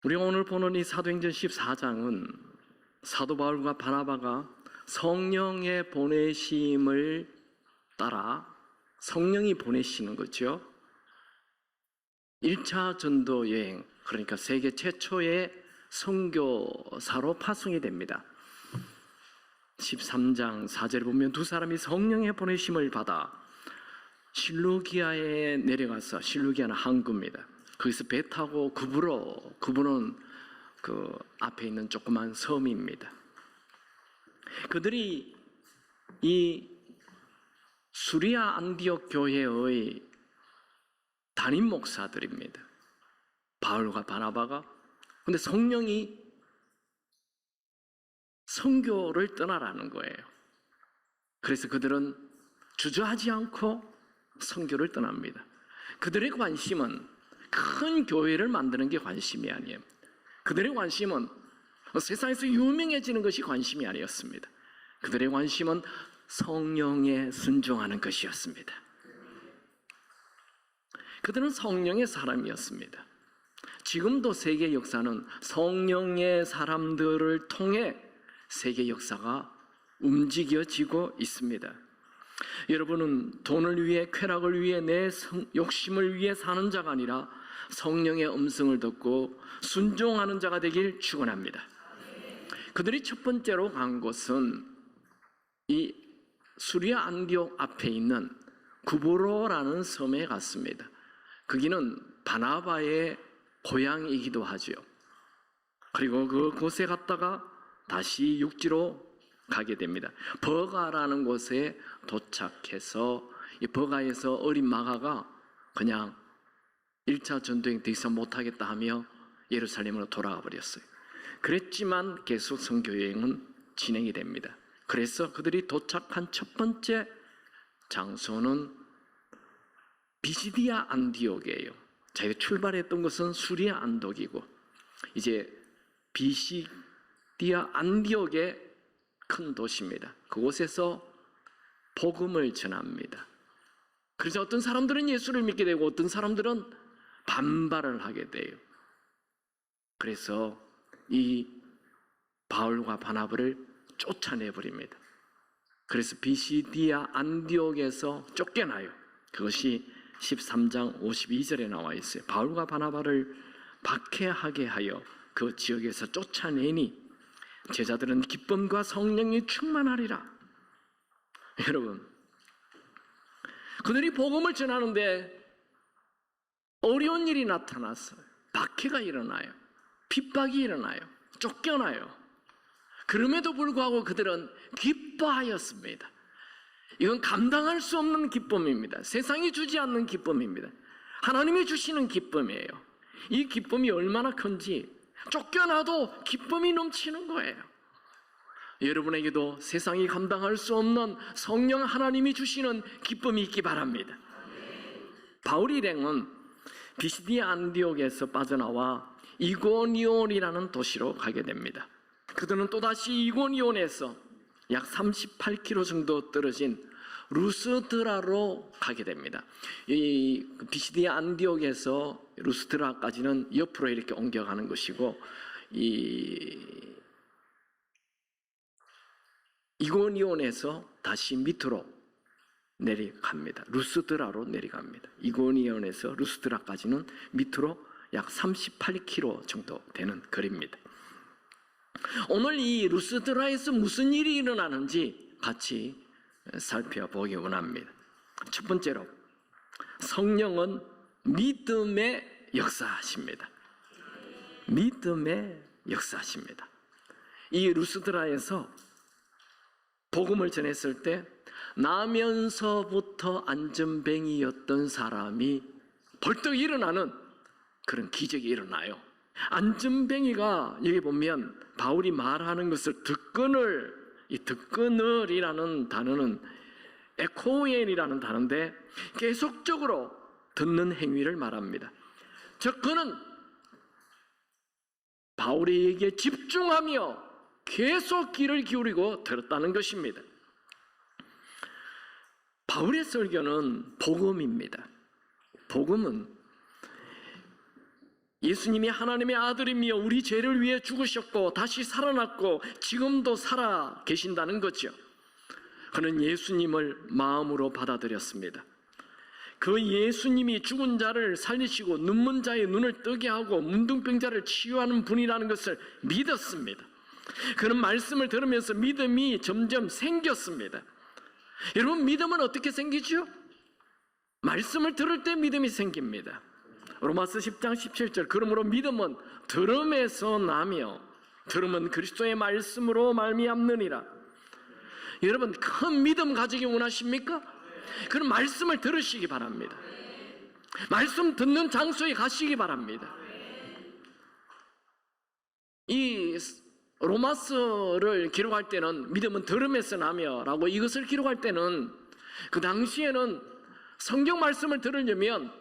우리가 오늘 보는 이 사도행전 14장은 사도 바울과 바나바가 성령의 보내심을 따라 성령이 보내시는 거죠. 1차 전도 여행, 그러니까 세계 최초의 선교사로 파송이 됩니다. 13장 4절에 보면 두 사람이 성령의 보내심을 받아 실루기아에 내려가서, 실루기아는 항구입니다. 거기서 배 타고 구브로는 그 앞에 있는 조그만 섬입니다. 그들이 이 수리아 안디옥 교회의 담임 목사들입니다. 바울과 바나바가. 근데 성령이 선교를 떠나라는 거예요. 그래서 그들은 주저하지 않고 선교를 떠납니다. 그들의 관심은 큰 교회를 만드는 게 관심이 아니에요. 그들의 관심은 세상에서 유명해지는 것이 관심이 아니었습니다. 그들의 관심은 성령에 순종하는 것이었습니다. 그들은 성령의 사람이었습니다. 지금도 세계 역사는 성령의 사람들을 통해 세계 역사가 움직여지고 있습니다. 여러분은 돈을 위해, 쾌락을 위해, 내 욕심을 위해 사는 자가 아니라 성령의 음성을 듣고 순종하는 자가 되길 축원합니다. 그들이 첫 번째로 간 곳은 이 수리아 안디옥 앞에 있는 구브로라는 섬에 갔습니다. 거기는 바나바의 고향이기도 하죠. 그리고 그곳에 갔다가 다시 육지로 가게 됩니다. 버가라는 곳에 도착해서 이 버가에서 어린 마가가 그냥 1차 전도행 더 이상 못하겠다 하며 예루살렘으로 돌아가 버렸어요. 그랬지만 계속 선교여행은 진행이 됩니다. 그래서 그들이 도착한 첫 번째 장소는 비시디아 안디옥이에요. 자기가 출발했던 것은 수리아 안디옥이고 이제 비시디아 안디옥의 큰 도시입니다. 그곳에서 복음을 전합니다. 그래서 어떤 사람들은 예수를 믿게 되고 어떤 사람들은 반발을 하게 돼요. 그래서 이 바울과 바나바를 쫓아내버립니다. 그래서 비시디아 안디옥에서 쫓겨나요. 그것이 13장 52절에 나와 있어요. 바울과 바나바를 박해하게 하여 그 지역에서 쫓아내니 제자들은 기쁨과 성령이 충만하리라. 여러분, 그들이 복음을 전하는데 어려운 일이 나타났어요. 박해가 일어나요. 핍박이 일어나요. 쫓겨나요. 그럼에도 불구하고 그들은 기뻐하였습니다. 이건 감당할 수 없는 기쁨입니다. 세상이 주지 않는 기쁨입니다. 하나님이 주시는 기쁨이에요. 이 기쁨이 얼마나 큰지 쫓겨나도 기쁨이 넘치는 거예요. 여러분에게도 세상이 감당할 수 없는 성령 하나님이 주시는 기쁨이 있기 바랍니다. 바울 일행은 비시디아 안디옥에서 빠져나와 이고니온이라는 도시로 가게 됩니다. 그들은 또다시 이고니온에서 약 38km 정도 떨어진 루스드라로 가게 됩니다. 이 비시디아 안디옥에서 루스드라까지는 옆으로 이렇게 옮겨가는 것이고 이 이고니온에서 다시 밑으로 내려갑니다. 루스드라로 내려갑니다. 이고니온에서 루스드라까지는 밑으로 약 38km 정도 되는 거리입니다. 오늘 이 루스드라에서 무슨 일이 일어나는지 같이 살펴보기 원합니다. 첫 번째로 성령은 믿음의 역사하십니다. 믿음의 역사하십니다. 이 루스드라에서 복음을 전했을 때 나면서부터 안전뱅이였던 사람이 벌떡 일어나는 그런 기적이 일어나요. 안전뱅이가 여기 보면 바울이 말하는 것을 이 듣거늘이라는 단어는 에코엔이라는 단어인데 계속적으로 듣는 행위를 말합니다. 즉 그는 바울의 얘기에 집중하며 계속 귀를 기울이고 들었다는 것입니다. 바울의 설교는 복음입니다. 복음은 예수님이 하나님의 아들이며 우리 죄를 위해 죽으셨고 다시 살아났고 지금도 살아 계신다는 거죠. 그는 예수님을 마음으로 받아들였습니다. 그 예수님이 죽은 자를 살리시고 눈먼 자의 눈을 뜨게 하고 문둥병자를 치유하는 분이라는 것을 믿었습니다. 그는 말씀을 들으면서 믿음이 점점 생겼습니다. 여러분, 믿음은 어떻게 생기죠? 말씀을 들을 때 믿음이 생깁니다. 로마서 10장 17절, 그러므로 믿음은 들음에서 나며 들음은 그리스도의 말씀으로 말미암느니라. 여러분, 큰 믿음 가지기 원하십니까? 그럼 말씀을 들으시기 바랍니다. 말씀 듣는 장소에 가시기 바랍니다. 이 로마서를 기록할 때는 믿음은 들음에서 나며 라고 이것을 기록할 때는 그 당시에는 성경 말씀을 들으려면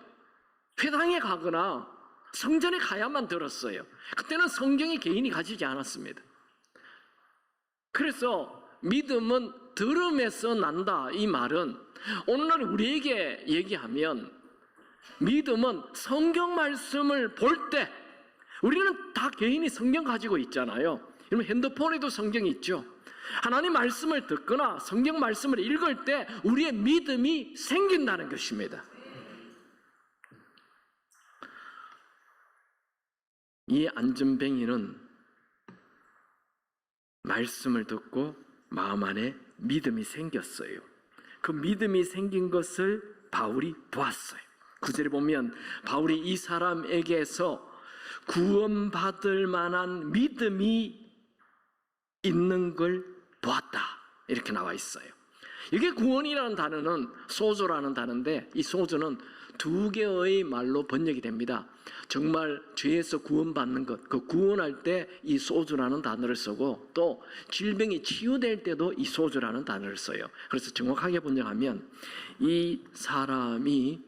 회당에 가거나 성전에 가야만 들었어요. 그때는 성경이 개인이 가지지 않았습니다. 그래서 믿음은 들음에서 난다, 이 말은 오늘날 우리에게 얘기하면 믿음은 성경 말씀을 볼 때, 우리는 다 개인이 성경 가지고 있잖아요. 여러분, 핸드폰에도 성경이 있죠. 하나님 말씀을 듣거나 성경 말씀을 읽을 때 우리의 믿음이 생긴다는 것입니다. 이 안전뱅이는 말씀을 듣고 마음 안에 믿음이 생겼어요. 그 믿음이 생긴 것을 바울이 보았어요. 9절에 보면 바울이 이 사람에게서 구원받을 만한 믿음이 있는 걸 보았다, 이렇게 나와 있어요. 이게 구원이라는 단어는 소조라는 단어인데, 이 소조는 두 개의 말로 번역이 됩니다. 정말 죄에서 구원받는 것, 그 구원할 때 이 소조라는 단어를 쓰고, 또 질병이 치유될 때도 이 소조라는 단어를 써요. 그래서 정확하게 번역하면 이 사람이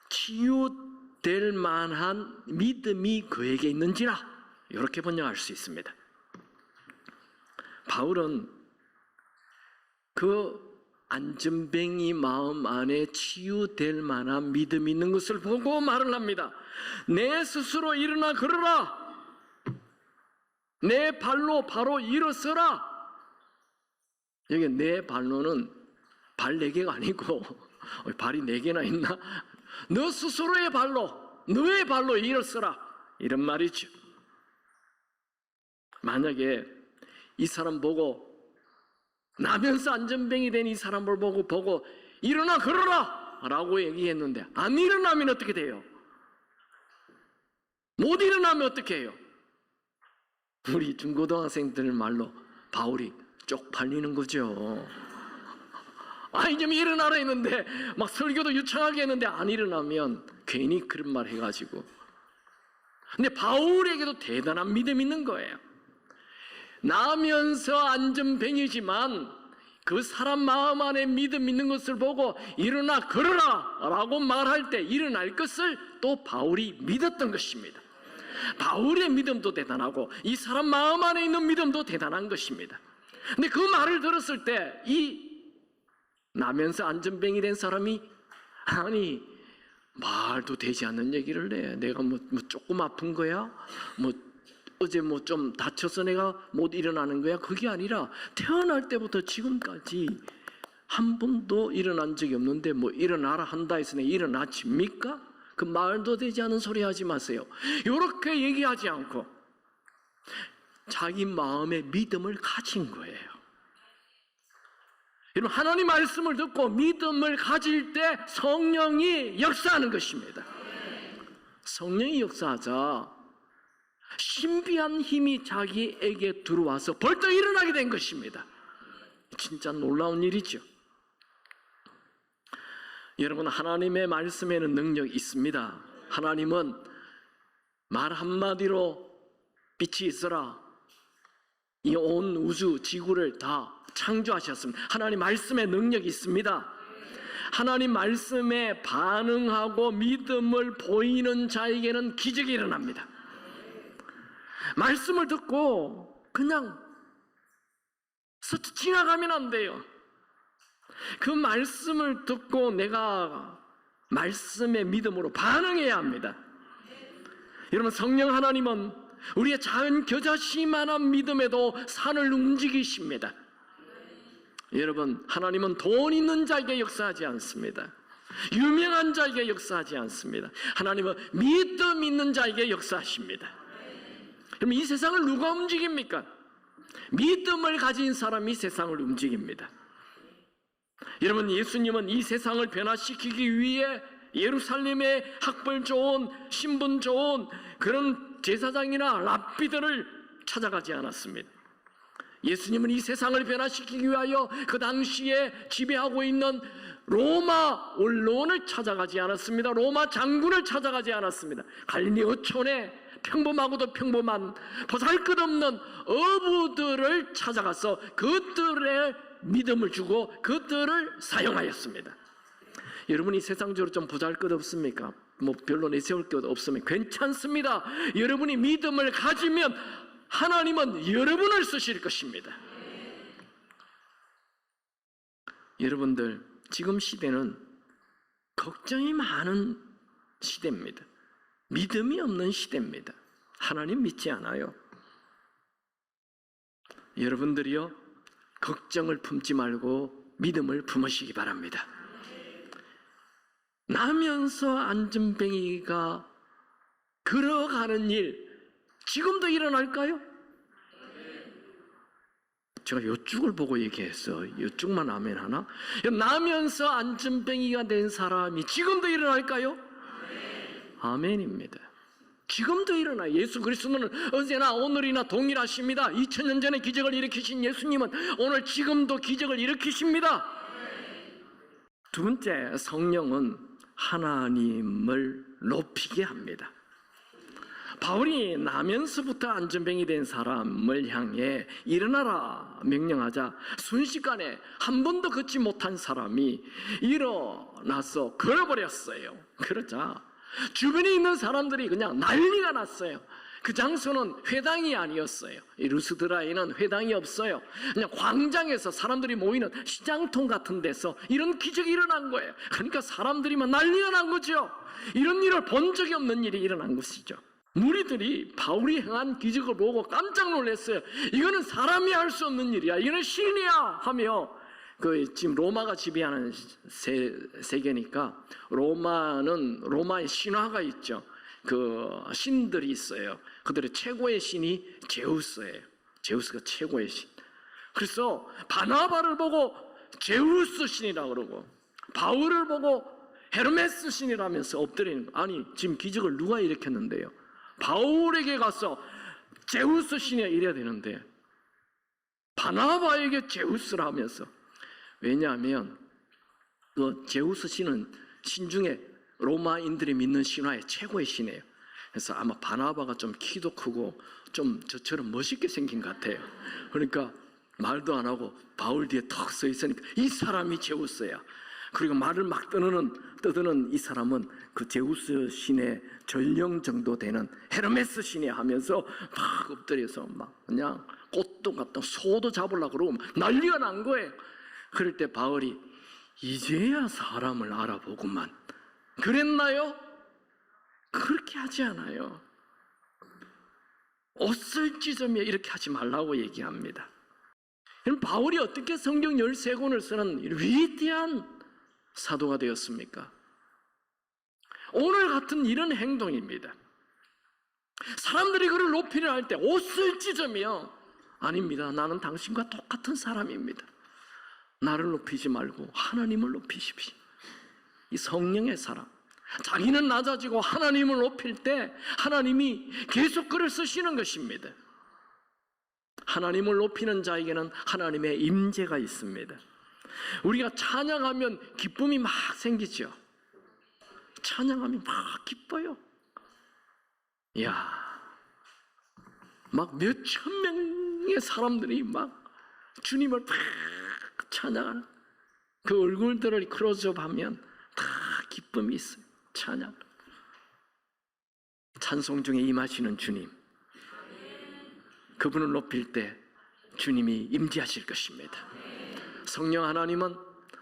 치유될 만한 믿음이 그에게 있는지라, 이렇게 번역할 수 있습니다. 바울은 그 안전뱅이 마음 안에 치유될 만한 믿음이 있는 것을 보고 말을 합니다. 내 스스로 일어나 걸어라. 내 발로 바로 일어서라. 여기 내 발로는 발 4개가 아니고 발이 4개나 있나? 너 스스로의 발로, 너의 발로 일어서라, 이런 말이죠. 만약에 이 사람 보고, 나면서 안전뱅이 된 이 사람을 보고 일어나 걸어라 라고 얘기했는데 안 일어나면 어떻게 돼요? 못 일어나면 어떻게 해요? 우리 중고등학생들 말로 바울이 쪽팔리는 거죠. 아니, 좀 일어나라 했는데, 막 설교도 유창하게 했는데 안 일어나면 괜히 그런 말 해가지고. 근데 바울에게도 대단한 믿음이 있는 거예요. 나면서 안전뱅이지만 그 사람 마음 안에 믿음 있는 것을 보고 일어나 걸어라 라고 말할 때 일어날 것을 또 바울이 믿었던 것입니다. 바울의 믿음도 대단하고 이 사람 마음 안에 있는 믿음도 대단한 것입니다. 근데 그 말을 들었을 때 이 나면서 안전뱅이 된 사람이, 아니, 말도 되지 않는 얘기를 해. 내가 뭐 조금 아픈 거야? 어제 좀 다쳐서 내가 못 일어나는 거야? 그게 아니라 태어날 때부터 지금까지 한 번도 일어난 적이 없는데 일어나라 한다 해서 내가 일어나집니까? 그 말도 되지 않은 소리 하지 마세요. 이렇게 얘기하지 않고 자기 마음의 믿음을 가진 거예요. 여러분, 하나님 말씀을 듣고 믿음을 가질 때 성령이 역사하는 것입니다. 성령이 역사하자 신비한 힘이 자기에게 들어와서 벌떡 일어나게 된 것입니다. 진짜 놀라운 일이죠. 여러분, 하나님의 말씀에는 능력이 있습니다. 하나님은 말 한마디로 빛이 있어라, 이 온 우주 지구를 다 창조하셨습니다. 하나님 말씀에 능력이 있습니다. 하나님 말씀에 반응하고 믿음을 보이는 자에게는 기적이 일어납니다. 말씀을 듣고 그냥 스쳐 지나가면 안 돼요. 그 말씀을 듣고 내가 말씀의 믿음으로 반응해야 합니다. 여러분, 성령 하나님은 우리의 작은 겨자씨만한 믿음에도 산을 움직이십니다. 여러분, 하나님은 돈 있는 자에게 역사하지 않습니다. 유명한 자에게 역사하지 않습니다. 하나님은 믿음 있는 자에게 역사하십니다. 그럼 이 세상을 누가 움직입니까? 믿음을 가진 사람이 세상을 움직입니다. 여러분, 예수님은 이 세상을 변화시키기 위해 예루살렘의 학벌 좋은, 신분 좋은 그런 제사장이나 랍비들을 찾아가지 않았습니다. 예수님은 이 세상을 변화시키기 위하여 그 당시에 지배하고 있는 로마 언론을 찾아가지 않았습니다. 로마 장군을 찾아가지 않았습니다. 갈릴리 어촌에 평범하고도 평범한 보잘것없는 어부들을 찾아가서 그들의 믿음을 주고 그들을 사용하였습니다. 여러분이 세상적으로 좀 보잘것없습니까? 뭐 별로 내세울 것 없으면 괜찮습니다. 여러분이 믿음을 가지면 하나님은 여러분을 쓰실 것입니다. 여러분들, 지금 시대는 걱정이 많은 시대입니다. 믿음이 없는 시대입니다. 하나님 믿지 않아요. 여러분들이요, 걱정을 품지 말고 믿음을 품으시기 바랍니다. 나면서 안전뱅이가 걸어가는 일 지금도 일어날까요? 제가 요쪽을 보고 얘기했어. 요쪽만 아멘 하나? 나면서 안전뱅이가 된 사람이 지금도 일어날까요? 아멘입니다. 지금도 일어나요. 예수 그리스도는 언제나 오늘이나 동일하십니다. 2000년 전에 기적을 일으키신 예수님은 오늘 지금도 기적을 일으키십니다. 두 번째, 성령은 하나님을 높이게 합니다. 바울이 나면서부터 안전뱅이 된 사람을 향해 일어나라 명령하자 순식간에 한 번도 걷지 못한 사람이 일어나서 걸어버렸어요. 그러자 주변에 있는 사람들이 그냥 난리가 났어요. 그 장소는 회당이 아니었어요. 이 루스드라에는 회당이 없어요. 그냥 광장에서 사람들이 모이는 시장통 같은 데서 이런 기적이 일어난 거예요. 그러니까 사람들이 막 난리가 난 거죠. 이런 일을 본 적이 없는 일이 일어난 것이죠. 무리들이 바울이 행한 기적을 보고 깜짝 놀랐어요. 이거는 사람이 할 수 없는 일이야. 이거는 신이야 하며 지금 로마가 지배하는 세계니까 로마의 신화가 있죠. 그 신들이 있어요. 그들의 최고의 신이 제우스예요. 제우스가 최고의 신. 그래서 바나바를 보고 제우스 신이라고 그러고 바울을 보고 헤르메스 신이라면서 엎드리는 거. 아니, 지금 기적을 누가 일으켰는데요? 바울에게 가서 제우스 신이야 이래야 되는데 바나바에게 제우스라 하면서, 왜냐하면 그 제우스 신은 신 중에 로마인들이 믿는 신화의 최고의 신이에요. 그래서 아마 바나바가 좀 키도 크고 좀 저처럼 멋있게 생긴 것 같아요. 그러니까 말도 안 하고 바울 뒤에 턱 서 있으니까 이 사람이 제우스야. 그리고 말을 막 떠드는 이 사람은 그 제우스 신의 전령 정도 되는 헤르메스 신이야 하면서 막 엎드려서 막 그냥 꽃도 같다 소도 잡으려고 그러고 난리가 난 거예요. 그럴 때 바울이 이제야 사람을 알아보구만. 그랬나요? 그렇게 하지 않아요. 옷을 찢으며 이렇게 하지 말라고 얘기합니다. 그럼 바울이 어떻게 성경 13권을 쓰는 위대한 사도가 되었습니까? 오늘 같은 이런 행동입니다. 사람들이 그를 높이려 할 때 옷을 찢으며 아닙니다. 나는 당신과 똑같은 사람입니다. 나를 높이지 말고 하나님을 높이십시오. 이 성령의 사람, 자기는 낮아지고 하나님을 높일 때 하나님이 계속 그를 쓰시는 것입니다. 하나님을 높이는 자에게는 하나님의 임재가 있습니다. 우리가 찬양하면 기쁨이 막 생기죠. 찬양하면 막 기뻐요. 이야, 막 몇천 명의 사람들이 막 주님을 막 찬양하는 그 얼굴들을 클로즈업하면 다 기쁨이 있어요. 찬양, 찬송 중에 임하시는 주님, 그분을 높일 때 주님이 임재하실 것입니다. 성령 하나님은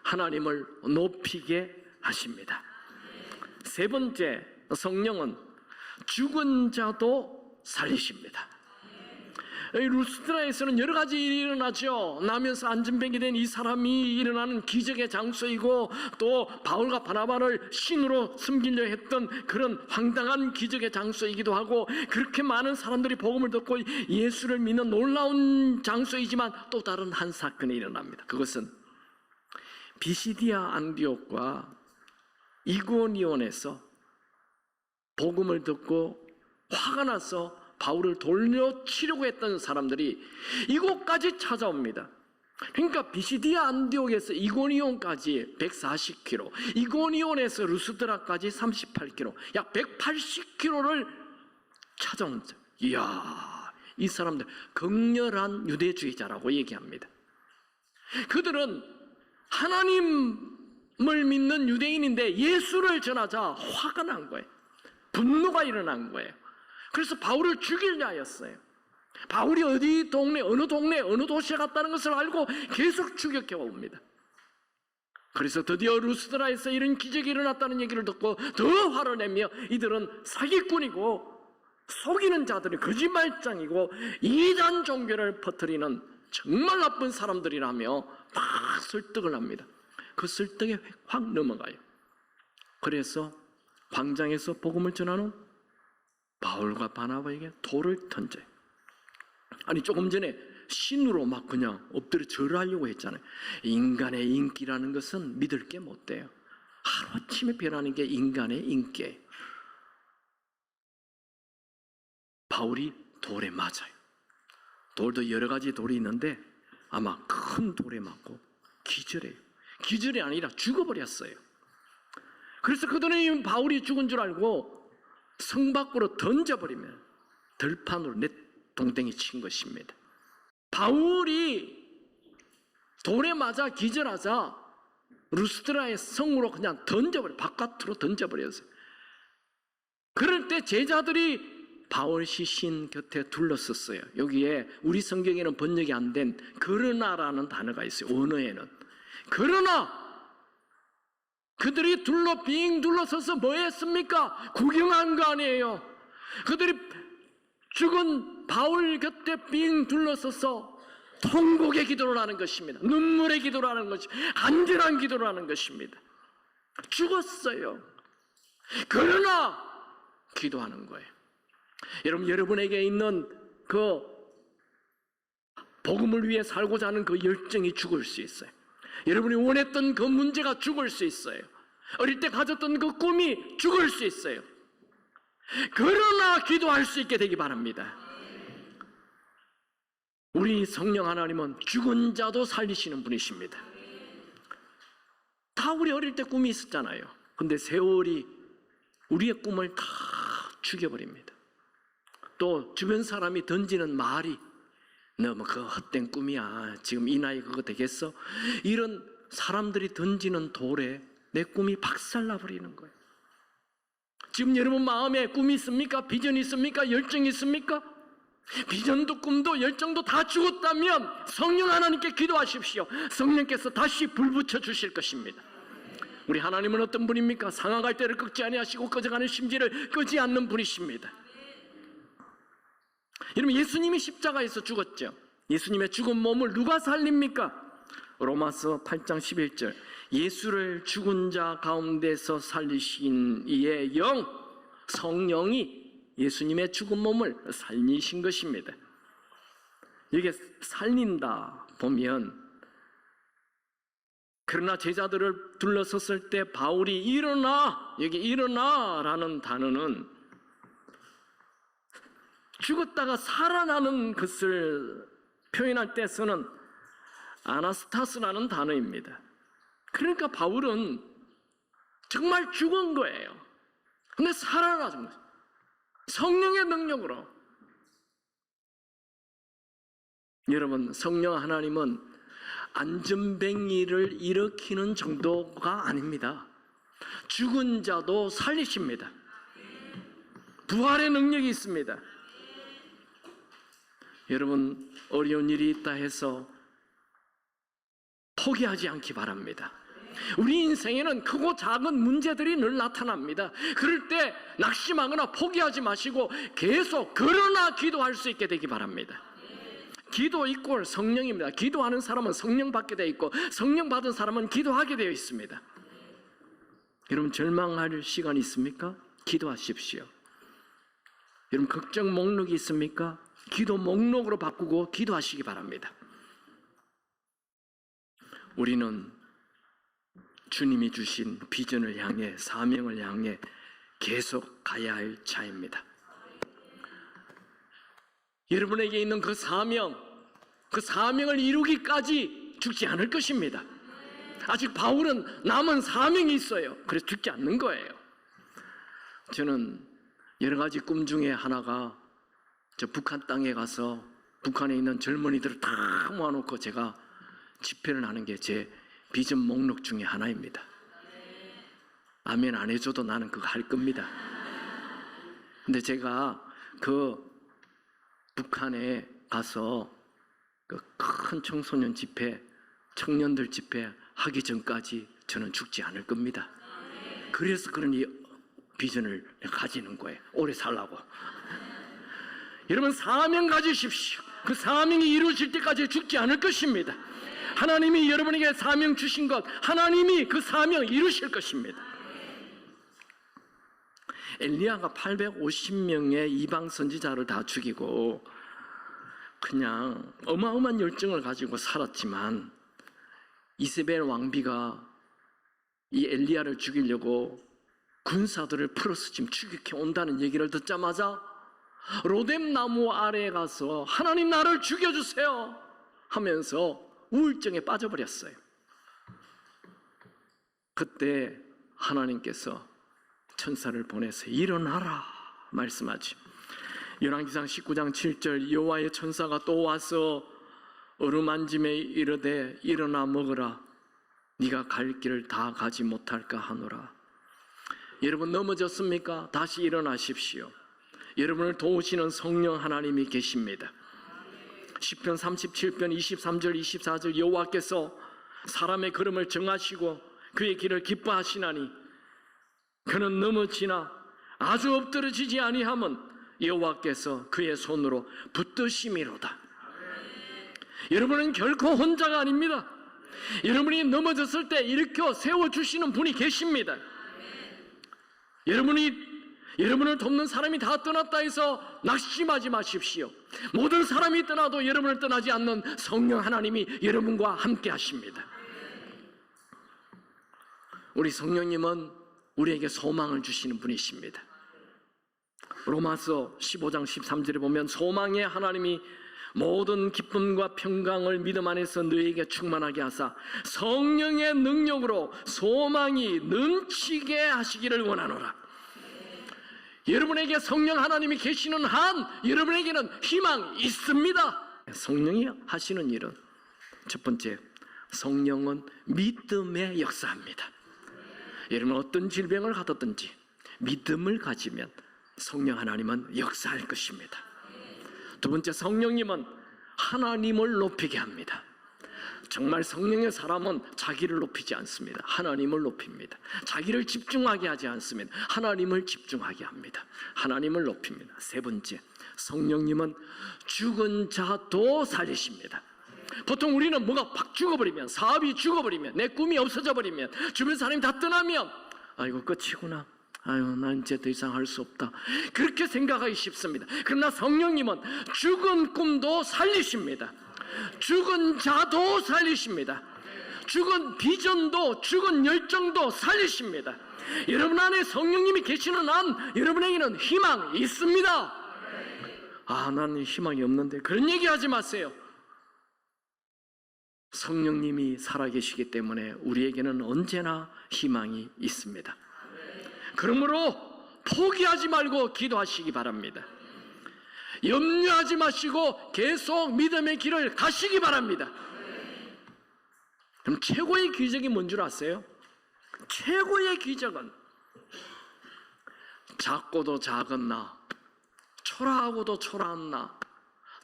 하나님을 높이게 하십니다. 세 번째, 성령은 죽은 자도 살리십니다. 루스드라에서는 여러 가지 일이 일어나죠. 나면서 안전뱅이 된 이 사람이 일어나는 기적의 장소이고, 또 바울과 바나바를 신으로 섬기려 했던 그런 황당한 기적의 장소이기도 하고, 그렇게 많은 사람들이 복음을 듣고 예수를 믿는 놀라운 장소이지만 또 다른 한 사건이 일어납니다. 그것은 비시디아 안디옥과 이고니온에서 복음을 듣고 화가 나서 바울을 돌려치려고 했던 사람들이 이곳까지 찾아옵니다. 그러니까 비시디아 안디옥에서 이고니온까지 140km, 이고니온에서 루스드라까지 38km, 약 180km를 찾아온 거예요. 이야, 이 사람들 극렬한 유대주의자라고 얘기합니다. 그들은 하나님을 믿는 유대인인데 예수를 전하자 화가 난 거예요. 분노가 일어난 거예요. 그래서 바울을 죽이려 하였어요. 바울이 어디 동네, 어느 도시에 갔다는 것을 알고 계속 추격해 옵니다. 그래서 드디어 루스드라에서 이런 기적이 일어났다는 얘기를 듣고 더 화를 내며, 이들은 사기꾼이고 속이는 자들이 거짓말장이고 이단 종교를 퍼뜨리는 정말 나쁜 사람들이라며 막 설득을 합니다. 그 설득에 확 넘어가요. 그래서 광장에서 복음을 전하는 바울과 바나바에게 돌을 던져요. 아니, 조금 전에 신으로 막 그냥 엎드려 절하려고 했잖아요. 인간의 인기라는 것은 믿을 게 못 돼요. 하루아침에 변하는 게 인간의 인기예요. 바울이 돌에 맞아요. 돌도 여러 가지 돌이 있는데 아마 큰 돌에 맞고 기절해요. 기절이 아니라 죽어버렸어요. 그래서 그들은 바울이 죽은 줄 알고 성 밖으로 던져버리면 들판으로 내동댕이 친 것입니다. 바울이 돌에 맞아 기절하자 루스드라의 성으로 그냥 바깥으로 던져버렸어요. 그럴 때 제자들이 바울 시신 곁에 둘러섰어요. 여기에 우리 성경에는 번역이 안 된 그러나라는 단어가 있어요. 원어에는. 그러나 그들이 빙 둘러서서 뭐 했습니까? 구경한 거 아니에요. 그들이 죽은 바울 곁에 빙 둘러서서 통곡의 기도를 하는 것입니다. 눈물의 기도를 하는 것입니다. 간절한 기도를 하는 것입니다. 죽었어요. 그러나 기도하는 거예요. 여러분, 여러분에게 있는 그 복음을 위해 살고자 하는 그 열정이 죽을 수 있어요. 여러분이 원했던 그 문제가 죽을 수 있어요. 어릴 때 가졌던 그 꿈이 죽을 수 있어요. 그러나 기도할 수 있게 되기 바랍니다. 우리 성령 하나님은 죽은 자도 살리시는 분이십니다. 다 우리 어릴 때 꿈이 있었잖아요. 근데 세월이 우리의 꿈을 다 죽여버립니다. 또 주변 사람이 던지는 말이 너무 그 헛된 꿈이야. 지금 이 나이 그거 되겠어? 이런 사람들이 던지는 돌에 내 꿈이 박살나버리는 거예요. 지금 여러분 마음에 꿈이 있습니까? 비전이 있습니까? 열정이 있습니까? 비전도 꿈도 열정도 다 죽었다면 성령 하나님께 기도하십시오. 성령께서 다시 불 붙여 주실 것입니다. 우리 하나님은 어떤 분입니까? 상하갈 때를 끄지 아니하시고 꺼져가는 심지를 끄지 않는 분이십니다. 여러분, 예수님이 십자가에서 죽었죠. 예수님의 죽은 몸을 누가 살립니까? 로마서 8장 11절, 예수를 죽은 자 가운데서 살리신 이의 영, 성령이 예수님의 죽은 몸을 살리신 것입니다. 이게 살린다 보면, 그러나 제자들을 둘러섰을 때 바울이 일어나, 여기 일어나라는 단어는 죽었다가 살아나는 것을 표현할 때 쓰는 아나스타스라는 단어입니다. 그러니까 바울은 정말 죽은 거예요. 근데 살아나는 거예요. 성령의 능력으로. 여러분, 성령 하나님은 안전뱅이를 일으키는 정도가 아닙니다. 죽은 자도 살리십니다. 부활의 능력이 있습니다. 여러분, 어려운 일이 있다 해서 포기하지 않기 바랍니다. 우리 인생에는 크고 작은 문제들이 늘 나타납니다. 그럴 때 낙심하거나 포기하지 마시고 계속 그러나 기도할 수 있게 되기 바랍니다. 기도 이꼴 성령입니다. 기도하는 사람은 성령 받게 되어 있고 성령 받은 사람은 기도하게 되어 있습니다. 여러분 절망할 시간 있습니까? 기도하십시오. 여러분 걱정 목록이 있습니까? 기도 목록으로 바꾸고 기도하시기 바랍니다. 우리는 주님이 주신 비전을 향해 사명을 향해 계속 가야 할 자입니다. 여러분에게 있는 그 사명을 이루기까지 죽지 않을 것입니다. 아직 바울은 남은 사명이 있어요. 그래서 죽지 않는 거예요. 저는 여러 가지 꿈 중에 하나가 저 북한 땅에 가서 북한에 있는 젊은이들을 다 모아놓고 제가 집회를 하는 게 제 비전 목록 중에 하나입니다. 아멘 안 해줘도 나는 그거 할 겁니다. 근데 제가 그 북한에 가서 그 큰 청소년 집회, 청년들 집회 하기 전까지 저는 죽지 않을 겁니다. 그래서 그런 이 비전을 가지는 거예요. 오래 살라고. 여러분 사명 가지십시오. 그 사명이 이루어질 때까지 죽지 않을 것입니다. 하나님이 여러분에게 사명 주신 것, 하나님이 그 사명 이루실 것입니다. 엘리야가 850명의 이방 선지자를 다 죽이고 그냥 어마어마한 열정을 가지고 살았지만 이세벨 왕비가 이 엘리야를 죽이려고 군사들을 풀어서 지금 추격해 온다는 얘기를 듣자마자 로뎀 나무 아래에 가서 하나님 나를 죽여주세요 하면서 우울증에 빠져버렸어요. 그때 하나님께서 천사를 보내서 일어나라 말씀하지. 열왕기상 19장 7절 여호와의 천사가 또 와서 어루만짐에 이르되 일어나 먹으라 네가 갈 길을 다 가지 못할까 하노라. 여러분 넘어졌습니까? 다시 일어나십시오. 여러분을 도우시는 성령 하나님이 계십니다. 시편 37편 23절 24절 여호와께서 사람의 걸음을 정하시고 그의 길을 기뻐하시나니 그는 넘어지나 아주 엎드러지지 아니함은 여호와께서 그의 손으로 붙드심이로다. 여러분은 결코 혼자가 아닙니다. 여러분이 넘어졌을 때 일으켜 세워주시는 분이 계십니다. 여러분을 돕는 사람이 다 떠났다 해서 낙심하지 마십시오. 모든 사람이 떠나도 여러분을 떠나지 않는 성령 하나님이 여러분과 함께 하십니다. 우리 성령님은 우리에게 소망을 주시는 분이십니다. 로마서 15장 13절에 보면 소망의 하나님이 모든 기쁨과 평강을 믿음 안에서 너희에게 충만하게 하사 성령의 능력으로 소망이 넘치게 하시기를 원하노라. 여러분에게 성령 하나님이 계시는 한 여러분에게는 희망이 있습니다. 성령이 하시는 일은 첫 번째, 성령은 믿음의 역사합니다. 여러분 어떤 질병을 가졌든지 믿음을 가지면 성령 하나님은 역사할 것입니다. 두 번째, 성령님은 하나님을 높이게 합니다. 정말 성령의 사람은 자기를 높이지 않습니다. 하나님을 높입니다. 자기를 집중하게 하지 않습니다. 하나님을 집중하게 합니다. 하나님을 높입니다. 세 번째, 성령님은 죽은 자도 살리십니다. 보통 우리는 뭐가 팍 죽어버리면, 사업이 죽어버리면, 내 꿈이 없어져 버리면, 주변 사람이 다 떠나면 아이고 끝이구나, 아유 난 이제 더 이상 할 수 없다, 그렇게 생각하기 쉽습니다. 그러나 성령님은 죽은 꿈도 살리십니다. 죽은 자도 살리십니다. 죽은 비전도, 죽은 열정도 살리십니다. 여러분 안에 성령님이 계시는 한 여러분에게는 희망이 있습니다. 아, 나는 희망이 없는데, 그런 얘기하지 마세요. 성령님이 살아계시기 때문에 우리에게는 언제나 희망이 있습니다. 그러므로 포기하지 말고 기도하시기 바랍니다. 염려하지 마시고 계속 믿음의 길을 가시기 바랍니다. 그럼 최고의 기적이 뭔 줄 아세요? 최고의 기적은 작고도 작은 나, 초라하고도 초라한 나,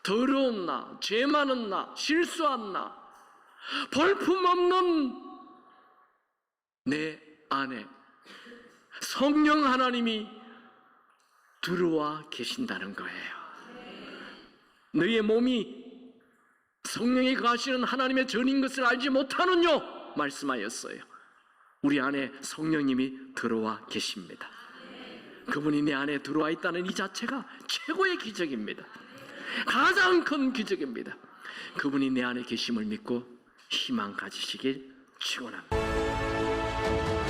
더러운 나, 죄 많은 나, 실수한 나, 볼품없는 내 안에 성령 하나님이 들어와 계신다는 거예요. 너희의 몸이 성령이 거하시는 하나님의 전인 것을 알지 못하느뇨 말씀하였어요. 우리 안에 성령님이 들어와 계십니다. 그분이 내 안에 들어와 있다는 이 자체가 최고의 기적입니다. 가장 큰 기적입니다. 그분이 내 안에 계심을 믿고 희망 가지시길 축원합니다.